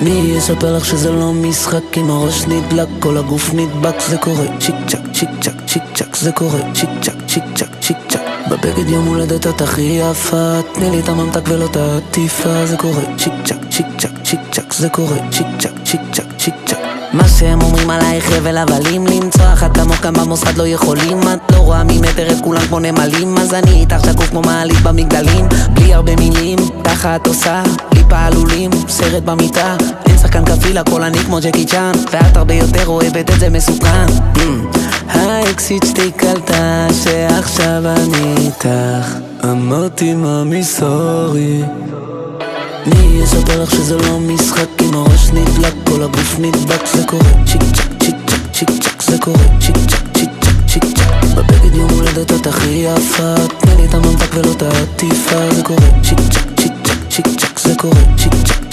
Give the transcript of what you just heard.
מי יספר לך שזה לא משחק? אם הראש נדלק, כל הגוף נדבק. זה קורה צ'יק צ'ק, צ'יק צ'ק, צ'יק צ'ק. זה קורה צ'יק צ'ק, צ'יק צ'ק, צ'יק צ'ק. בבגד יום הולדת את הכי יפה, תני לי את הממתק ולא את העטיפה. זה קורה צ'יק צ'ק, צ'יק צ'ק, צ'יק צ'ק. זה קורה צ'יק צ'ק, צ'יק צ'ק, צ'יק צ'ק. מה שהם אומרים עלייך הבל הבלים, למצוא אחת כמוך כאן במוסד לא יכולים. את לא רואה ממטר את כולם כמו נמלים, אז אני איתך שקוף כמו מעלית במגדלים. בלי הרבה מילים, ככה את עושה בלי פעלולים, סרט במיטה. אין שחקן כפיל, הכל אני כמו ג'קי צ'אן, ואת הרבה יותר אוהבת את זה מסוכן. האקסיט שתי קלטה שעכשיו אני איתך, אמרתי מאמי סורי. מי יספר לך שזה לא משחק? אם הראש נדלק, כל הגוף נדבק. זה קורה צ'יק צ'ק, צ'יק צ'ק, צ'יק צ'ק. זה קורה צ'יק צ'ק, צ'יק צ'ק, צ'יק צ'ק. בבגד יום הולדת את הכי יפה, תני לי את הממתק ולא את העטיפה. זה קורה צ'יק צ'ק, צ'יק צ'ק, צ'יק צ'ק. זה קורה צ'יק צ'ק.